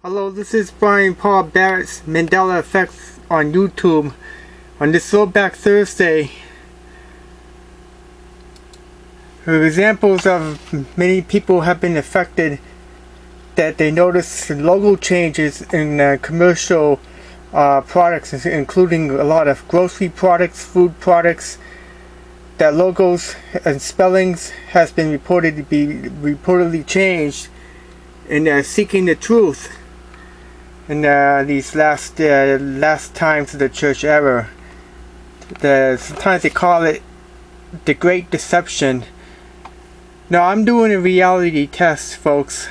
Hello, this is Brian Paul Barrett's Mandela Effect on YouTube. On this Throwback Thursday, examples of many people have been affected that they notice logo changes in commercial products, including a lot of grocery products, food products, that logos and spellings has been reportedly changed in seeking the truth in these last times of the church era. Sometimes they call it the Great Deception. Now I'm doing a reality test, folks,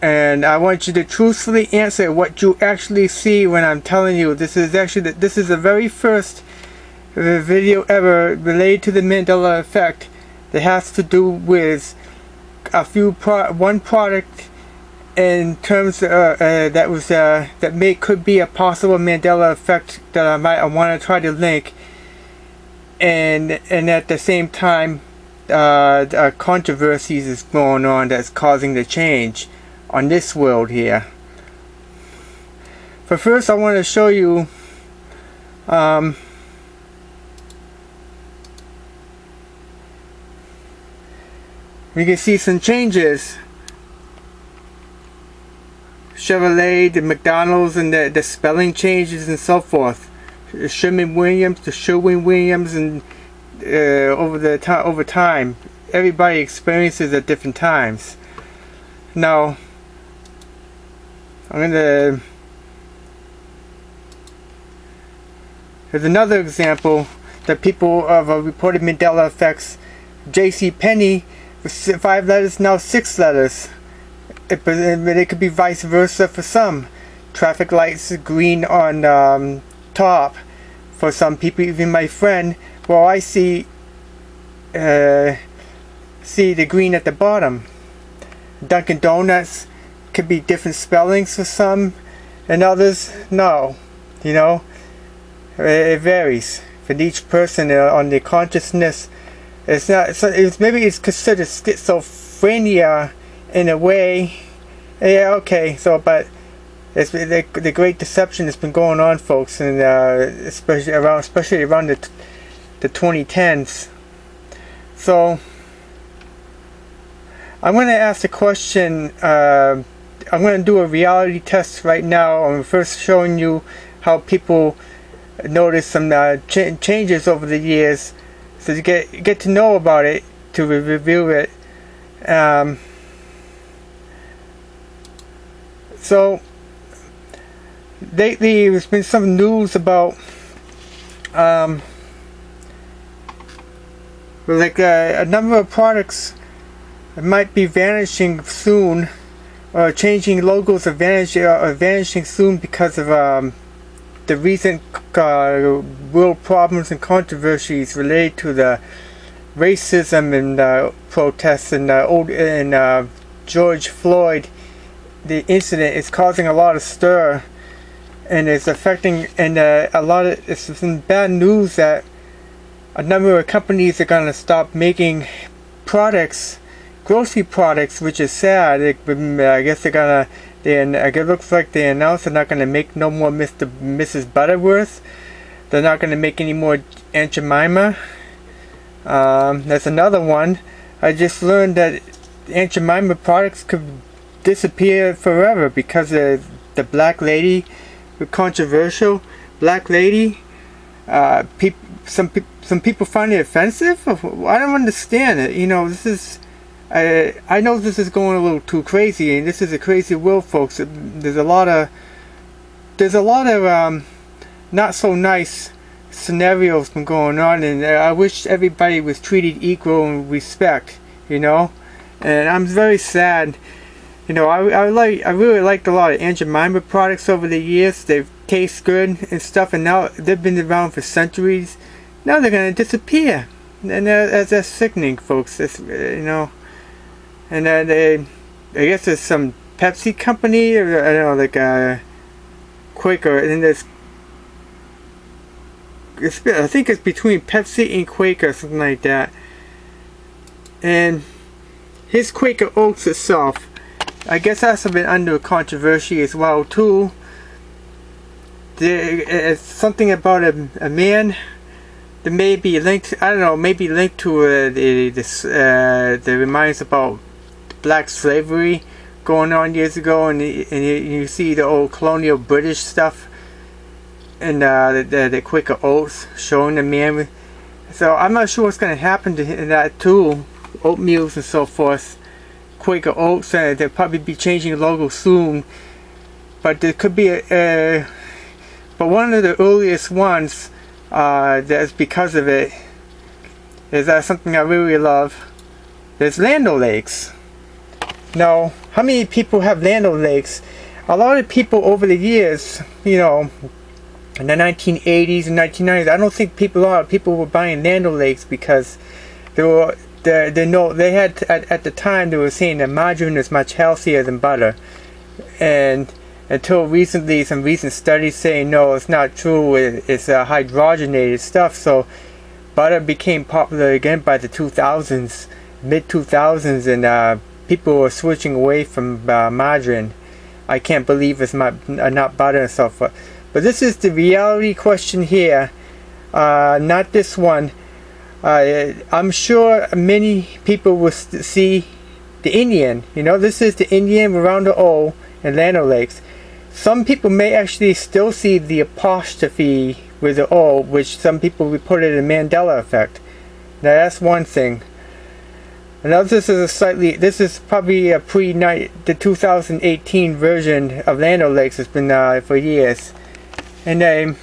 and I want you to truthfully answer what you actually see when I'm telling you. This is the very first video ever related to the Mandela Effect that has to do with one product in terms that could be a possible Mandela Effect that I want to try to link, and at the same time controversies is going on that's causing the change on this world here. But first I want to show you we can see some changes. Chevrolet, the McDonald's, and the spelling changes and so forth. Sherwin-Williams to Sherwin-Williams, and over time, everybody experiences at different times. Now, there's another example that people have reported Mandela effects. J.C. Penney, 5 letters, now 6 letters. It could be vice versa for some. Traffic lights green on top for some people, even my friend. Well, I see the green at the bottom. Dunkin' Donuts could be different spellings for some, and others no. You know, it varies for each person on the consciousness. It's not. Maybe it's considered schizophrenia in a way. Yeah, okay. So, but it's the Great Deception has been going on, folks, and especially around the 2010s. So I'm going to ask a question. I'm going to do a reality test right now. I'm first showing you how people notice some changes over the years, so to get to know about it, to review it. So lately there's been some news about a number of products might be vanishing soon, or changing logos are vanishing soon because of the recent world problems and controversies related to the racism and protests and George Floyd. The incident is causing a lot of stir, and it's affecting, and it's some bad news that a number of companies are going to stop making products, grocery products, which is sad. I guess it looks like they announced they're not going to make no more Mrs. Butterworth. They're not going to make any more Aunt Jemima. That's another one. I just learned that Aunt Jemima products could disappear forever because of the black lady, the controversial black lady. Some people find it offensive. I don't understand it. You know, this is. I know this is going a little too crazy, and this is a crazy world, folks. There's a lot of not so nice scenarios been going on, and I wish everybody was treated equal and respect. You know, and I'm very sad. You know, I really liked a lot of Aunt Jemima products over the years. They taste good and stuff, and now they've been around for centuries. Now they're gonna disappear, and that's sickening, folks. That's, you know, and I guess there's some Pepsi company, or I don't know, like a Quaker, and there's I think it's between Pepsi and Quaker, something like that. And his Quaker Oats itself I guess that's been under controversy as well too. It's something about a man that may be linked, I don't know, maybe linked to that reminds about black slavery going on years ago, and you see the old colonial British stuff and the Quaker oats showing the man. So I'm not sure what's going to happen to that too, oatmeals and so forth. Quaker oats, they'll probably be changing the logo soon, but there could be but one of the earliest ones that's because of it is something I really love. There's Land O'Lakes. Now, how many people have Land O'Lakes? A lot of people over the years, you know, in the 1980s and 1990s, I don't think a lot of people were buying Land O'Lakes because they had at the time they were saying that margarine is much healthier than butter, and until recently some recent studies saying no, it's not true, it's hydrogenated stuff. So butter became popular again by the 2000s, mid 2000s, and people were switching away from margarine. I can't believe it's not butter and so forth. But this is the reality question here, not this one. I'm sure many people will see the Indian. You know, this is the Indian around the O in Land O'Lakes. Some people may actually still see the apostrophe with the O, which some people reported a Mandela effect. Now that's one thing. Another, this is probably a the 2018 version of Land O'Lakes. Has been for years, and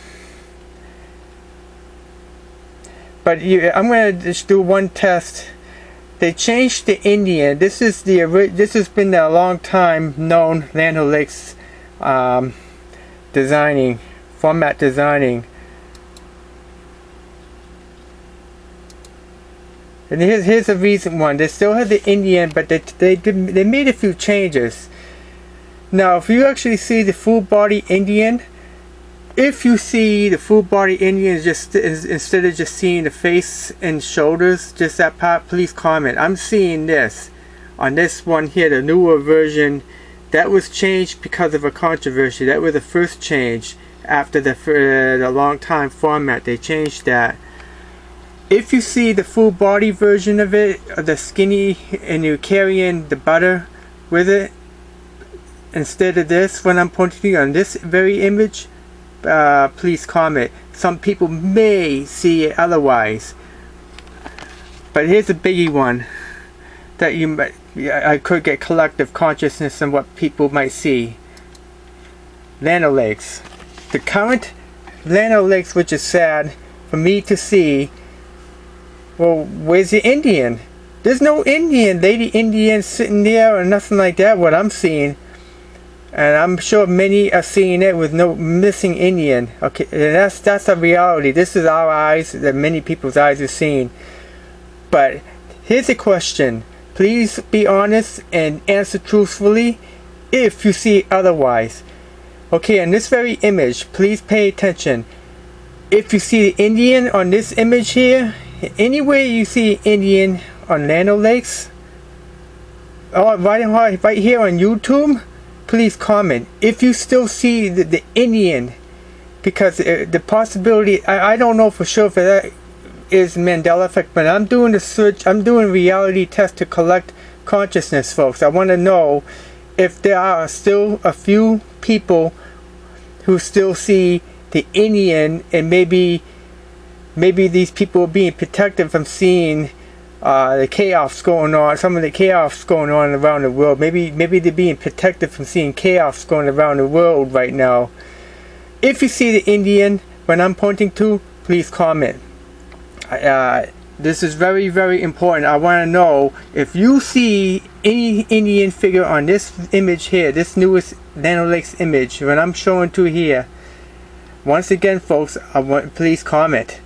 but I'm going to just do one test. They changed the Indian. This has been a long time known Land O'Lakes format designing. And here's a recent one. They still have the Indian, but they made a few changes. Now, if you actually see the full body Indian, instead of just seeing the face and shoulders, just that part, please comment. I'm seeing this on this one here, the newer version. That was changed because of a controversy. That was the first change after the long time format. They changed that. If you see the full body version of it, the skinny, and you're carrying the butter with it, instead of this, when I'm pointing on this very image, please comment. Some people may see it otherwise. But here's a biggie one that I could get collective consciousness on what people might see. Land O'Lakes. The current Land O'Lakes, which is sad for me to see. Well, where's the Indian? There's no Indian, lady Indian sitting there or nothing like that, what I'm seeing. And I'm sure many are seeing it with no missing Indian. Okay, and that's a reality. This is our eyes that many people's eyes are seeing. But here's a question. Please be honest and answer truthfully if you see otherwise. Okay, in this very image, please pay attention. If you see the Indian on this image here, anywhere you see Indian on Land O'Lakes, or right here on YouTube, please comment if you still see the Indian, because the possibility, I don't know for sure if that is Mandela effect, but I'm doing the search, I'm doing a reality test to collect consciousness, folks. I want to know if there are still a few people who still see the Indian, and maybe these people are being protected from seeing the chaos going on, some of the chaos going on around the world. Maybe they're being protected from seeing chaos going around the world right now. If you see the Indian when I'm pointing to, please comment. This is very, very important. I want to know if you see any Indian figure on this image here, this newest Land O'Lakes image, when I'm showing to here. Once again, folks, please comment.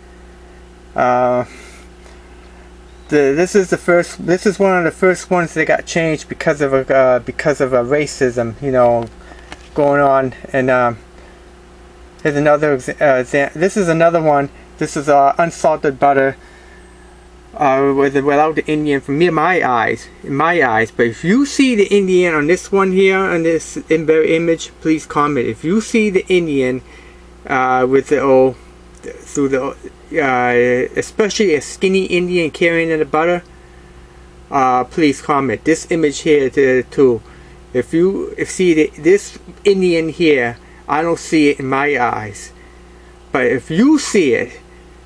This is one of the first ones that got changed because of racism, you know, going on. And here's another example. This is another one. This is unsalted butter. without the Indian from my eyes, but if you see the Indian on this one here, on this image, please comment. If you see the Indian with the through the especially a skinny Indian carrying in the butter, please comment. This image here too. If you see this Indian here, I don't see it in my eyes, but if you see it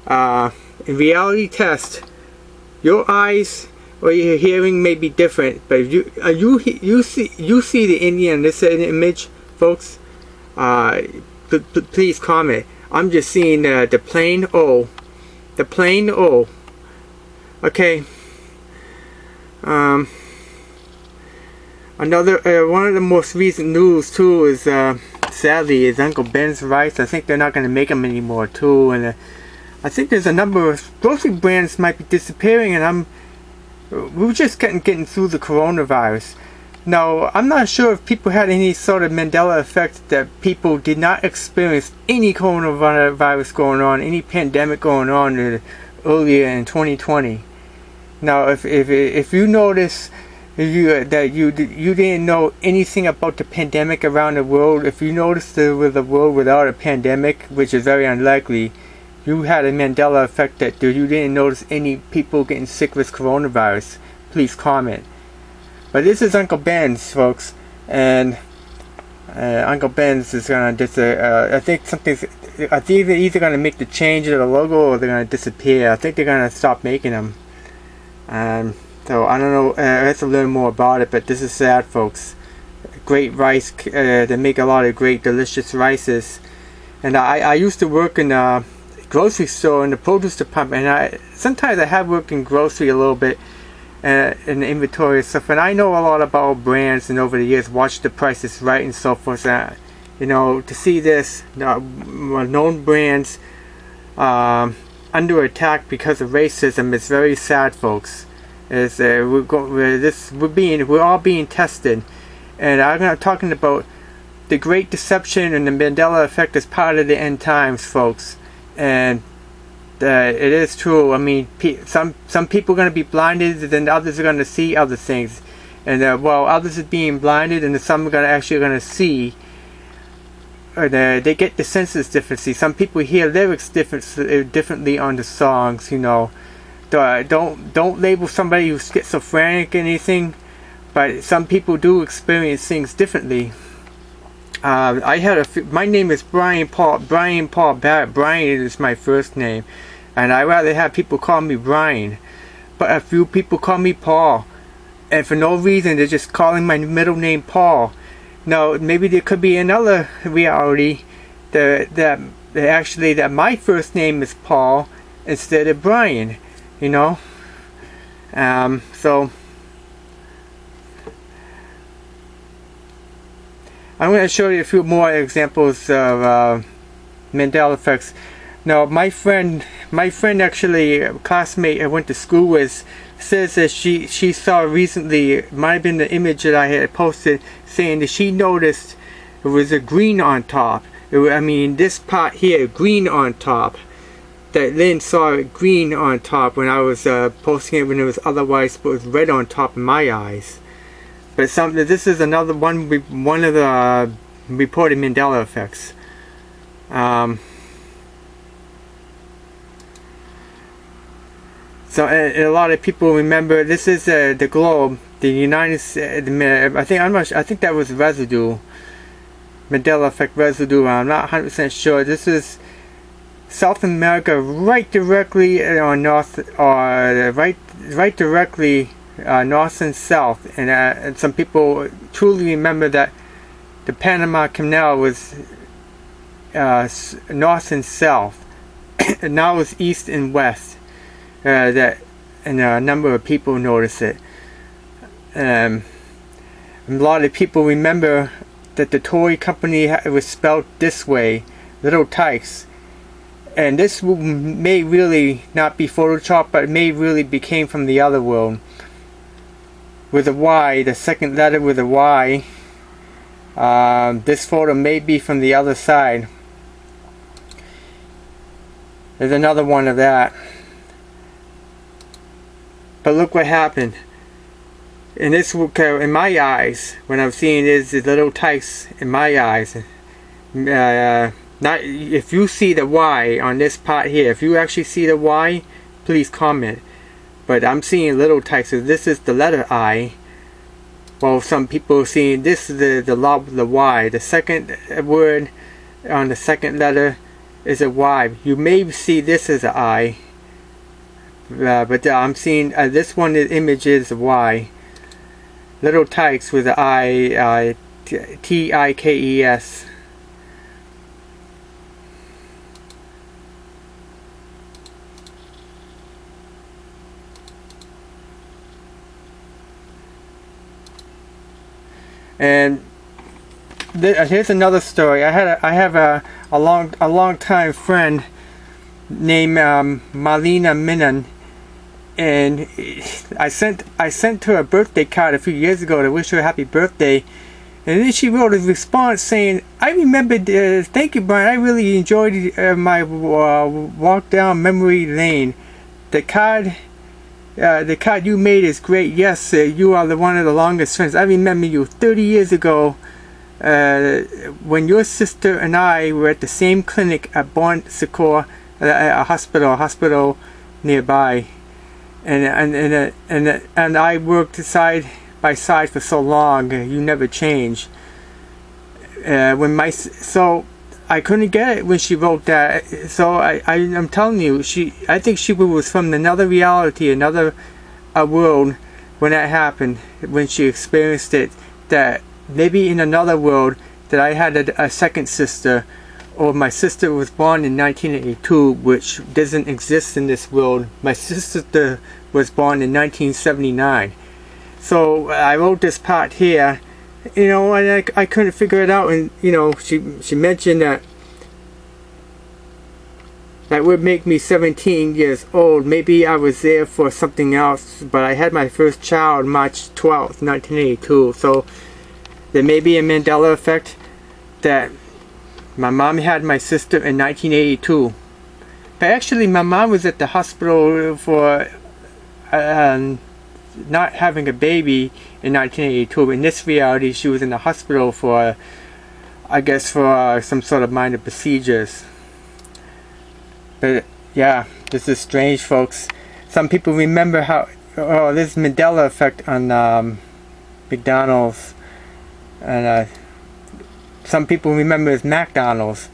in reality test, your eyes or your hearing may be different, but if you see the Indian in this image, folks, please comment. I'm just seeing the plain O, the plain O. Okay. Another one of the most recent news too is sadly is Uncle Ben's rice. I think they're not going to make them anymore too, and I think there's a number of grocery brands might be disappearing, and we're just getting through the coronavirus. Now, I'm not sure if people had any sort of Mandela effect that people did not experience any coronavirus going on, any pandemic going on earlier in 2020. Now, if you notice that you didn't know anything about the pandemic around the world, if you noticed there was a world without a pandemic, which is very unlikely, you had a Mandela effect that you didn't notice any people getting sick with coronavirus, please comment. But this is Uncle Ben's, folks, and Uncle Ben's is gonna I think they're either gonna make the change of the logo or they're gonna disappear. I think they're gonna stop making them. So I don't know. I have to learn more about it, but this is sad, folks. Great rice. They make a lot of great, delicious rices, and I used to work in a grocery store in the produce department, and sometimes I have worked in grocery a little bit. In the inventory and stuff, and I know a lot about brands, and over the years watched the prices right and so forth. You know, to see this known brands under attack because of racism is very sad, folks. We're all being tested, and I'm talking about the Great Deception and the Mandela effect as part of the end times, folks. And it is true. I mean, some people are going to be blinded, then others are going to see other things, and while others are being blinded, and some are actually going to see. They get the senses differently. Some people hear lyrics differently on the songs. You know, don't label somebody who's schizophrenic or anything, but some people do experience things differently. My name is Brian Paul Barrett. Brian is my first name, and I rather have people call me Brian, but a few people call me Paul, and for no reason they're just calling my middle name Paul. Now maybe there could be another reality that my first name is Paul instead of Brian, you know. So I'm going to show you a few more examples of Mandela effects. Now, my friend, actually, a classmate I went to school with, says that she saw recently, it might have been the image that I had posted, saying that she noticed there was a green on top. This part here, green on top. That Lynn saw it green on top when I was posting it, when it was otherwise supposed red on top in my eyes. But this is another one of the reported Mandela effects. So a lot of people remember this is the globe, the United States. I think that was residue, Mandela effect residue. I'm not 100% sure. This is South America, right directly on north, or right directly north and south, and some people truly remember that the Panama Canal was north and south, and now it's east and west. And a number of people notice it. A lot of people remember that the toy company was spelled this way, Little Tykes. And this may really not be Photoshop, but it may really came from the other world. With a Y, the second letter with a Y. This photo may be from the other side. There's another one of that. But look what happened. And this will in my eyes, when I'm seeing is the little tykes in my eyes. Not if you see the Y on this part here. If you actually see the Y, please comment. But I'm seeing little tykes. So this is the letter I. Well, some people are seeing this is the Y. The second word on the second letter is a Y. You may see this as an I. But I'm seeing this one. The image is a Y. Little tykes with the I, T-I-K-E-S. And here's another story. I have a long time friend named Marlena Minan. And I sent her a birthday card a few years ago to wish her a happy birthday, and then she wrote a response saying, "I remembered. Thank you, Brian. I really enjoyed my walk down memory lane. The card you made is great. Yes, you are one of the longest friends. I remember you 30 years ago when your sister and I were at the same clinic at Bon Secours, a hospital nearby." And I worked side by side for so long. You never changed. So I couldn't get it when she wrote that. So I'm telling you, I think she was from another reality, another world when that happened. When she experienced it, that maybe in another world that I had a second sister, or my sister was born in 1982, which doesn't exist in this world. My sister was born in 1979. So I wrote this part here, and I couldn't figure it out. And she mentioned that would make me 17 years old. Maybe I was there for something else, but I had my first child March 12th, 1982. So there may be a Mandela effect that my mom had my sister in 1982. But actually, my mom was at the hospital for not having a baby in 1982. In this reality, she was in the hospital for, I guess, for some sort of minor procedures. But yeah, this is strange, folks. Some people remember this Mandela effect on McDonald's, and some people remember as McDonald's,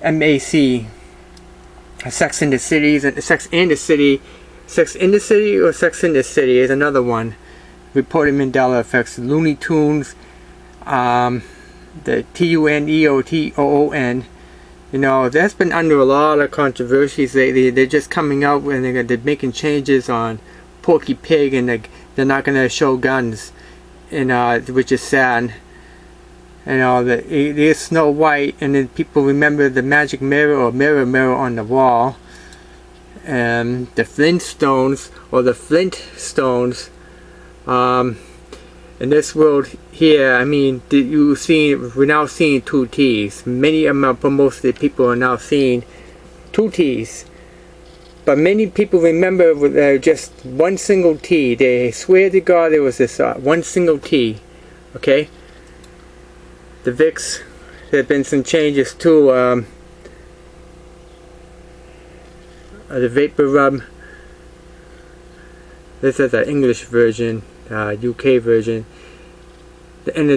M-A-C. Sex in the City, Sex in the City or Sex in the City is another one. Reported Mandela effects. Looney Tunes, the T-U-N-E-O-T-O-O-N. That's been under a lot of controversies lately. They're just coming out and they're making changes on Porky Pig, and they're not going to show guns, which is sad. There's Snow White, and then people remember the magic mirror or mirror on the wall. The Flintstones or the Flintstones. In this world here, I mean, we're now seeing two T's. Many of most of the people are now seeing two T's. But many people remember just one single T. They swear to God there was this one single T. Okay? The Vicks, there have been some changes too. The Vapor Rub. This is the English version, UK version. And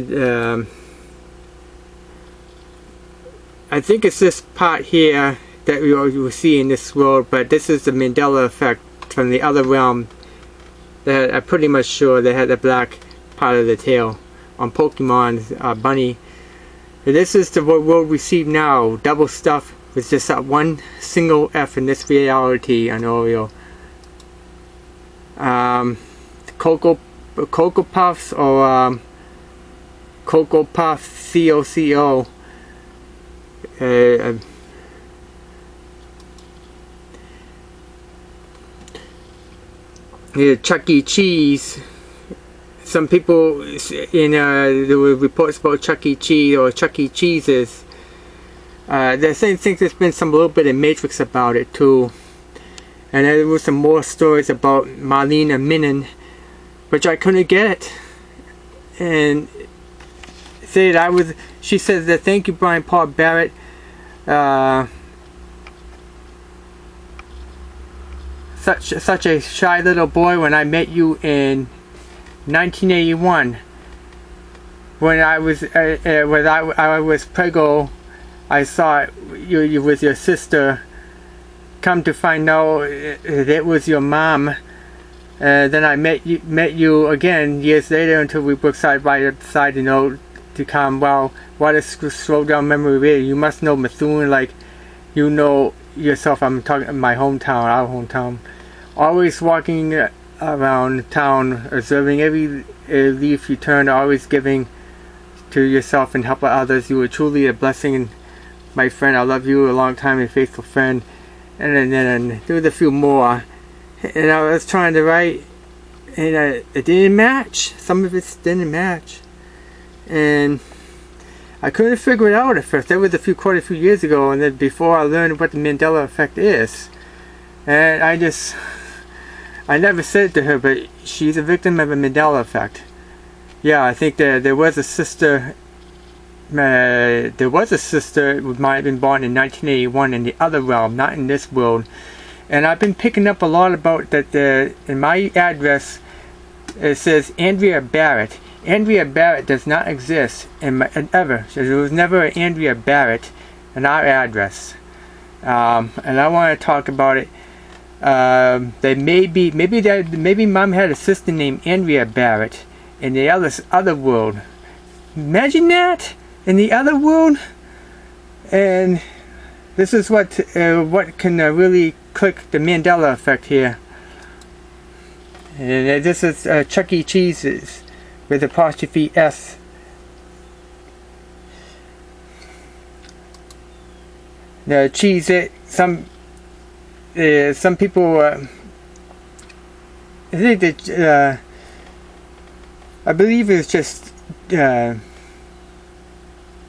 I think it's this part here that you will see in this world, but this is the Mandela effect from the other realm. That I'm pretty much sure they had the black part of the tail on Pokemon's bunny. This is the world we see now, double stuff with just that one single F in this reality on Oreo. Cocoa Puffs or Cocoa Puff COCO. Chuck E. Cheese. Some people there were reports about Chuck E. Cheese or Chuck E. Cheeses. They're saying there's been some little bit of Matrix about it too. And there was some more stories about Marlena Minin, which I couldn't get. And she said that, thank you, Brian Paul Barrett. Such a shy little boy when I met you in 1981. When I was preggo, I saw you with your sister. Come to find out it was your mom. Then I met you again years later until we worked side by side, to come. Well, what a slow down memory really. You must know Methuen like you know yourself. I'm talking my hometown, our hometown. Always walking around town, observing every leaf you turn, always giving to yourself and help others. You were truly a blessing, my friend. I love you, a long time and faithful friend. And then there was a few more, and I was trying to write, and it didn't match. Some of it didn't match, and I couldn't figure it out at first. That was quite a few years ago, and then before I learned what the Mandela effect is, and I never said it to her, but she's a victim of a Mandela effect. Yeah, I think there was a sister. There was a sister who might have been born in 1981 in the other realm, not in this world. And I've been picking up a lot about that. In my address, it says Andrea Barrett. Andrea Barrett does not exist ever. There was never an Andrea Barrett in our address. And I want to talk about it. Maybe Mom had a sister named Andrea Barrett in the other world. Imagine that. In the other world. And this is what can really click the Mandela effect here. And this is Chuck E. Cheese's with apostrophe S. The cheese it. Some people. I think that I believe it's just.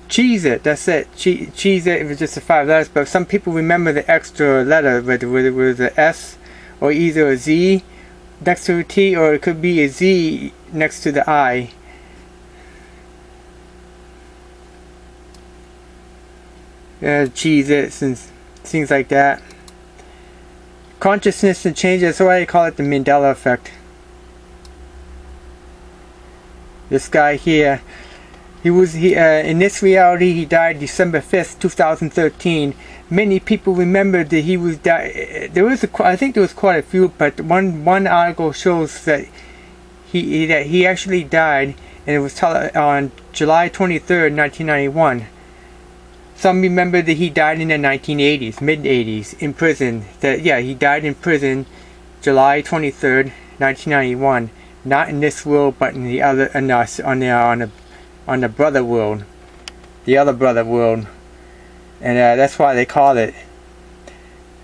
Cheese it, that's it. Cheese it, it was just the 5 letters, but some people remember the extra letter, whether it was a S or either a Z next to a T, or it could be a Z next to the I. Cheese it and things like that. Consciousness and change, that's why I call it the Mandela effect. This guy here. In this reality, he died December 5th, 2013. Many people remember that he was died. I think there was quite a few, but one article shows that he actually died, and it was on July 23rd, 1991. Some remember that he died in the 1980s, mid-80s, in prison. He died in prison, July 23rd, 1991. Not in this world, but in the other, on the brother world, the other brother world, and that's why they call it.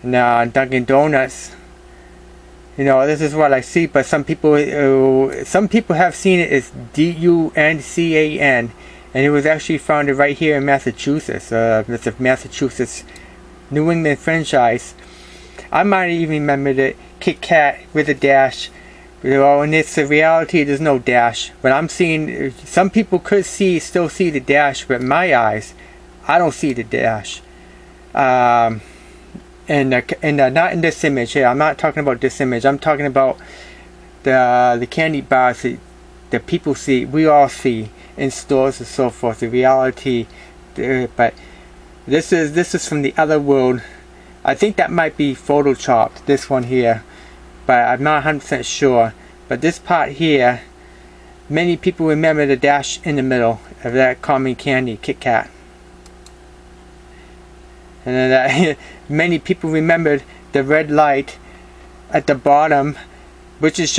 Now Dunkin' Donuts, this is what I see, but some people have seen it as DUNCAN, and it was actually founded right here in Massachusetts. It's a Massachusetts New England franchise. I might even remember it, Kit Kat with a dash. In this reality, there's no dash. But I'm seeing, some people could still see the dash, but in my eyes, I don't see the dash. And not in this image here. I'm not talking about this image. I'm talking about the candy bars that people see, we all see in stores and so forth. The reality, but this is from the other world. I think that might be photoshopped. This one here. But I'm not 100% sure. But this part here, many people remember the dash in the middle of that common candy, Kit Kat. And then many people remembered the red light at the bottom, which is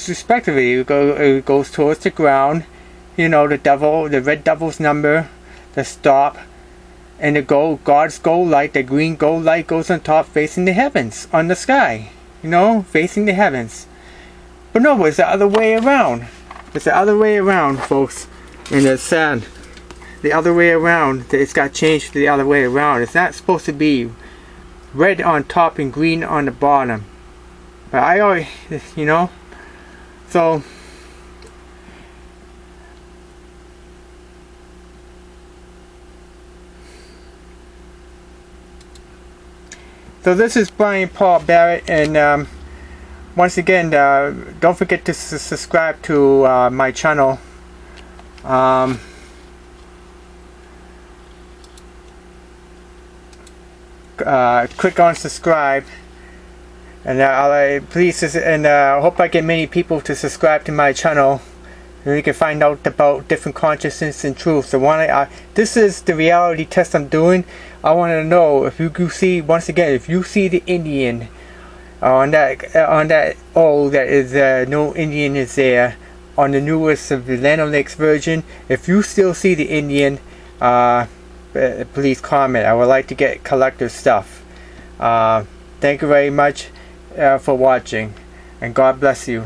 respectively, it goes towards the ground. The red devil's number, the stop, and the God's gold light, the green gold light goes on top, facing the heavens, on the sky. Facing the heavens. But no, it's the other way around. It's the other way around, folks. And it's sad. The other way around. It's got changed to the other way around. It's not supposed to be red on top and green on the bottom. But I always, you know, so this is Brian Paul Barrett, and once again, don't forget to subscribe to my channel. Click on subscribe, and please, and I hope I get many people to subscribe to my channel, and we can find out about different consciousness and truth. So this is the reality test I'm doing. I want to know if you see, once again, if you see the Indian on that that is no Indian is there on the newest of the Land O'Lakes version. If you still see the Indian, please comment. I would like to get collector stuff. Thank you very much for watching, and God bless you.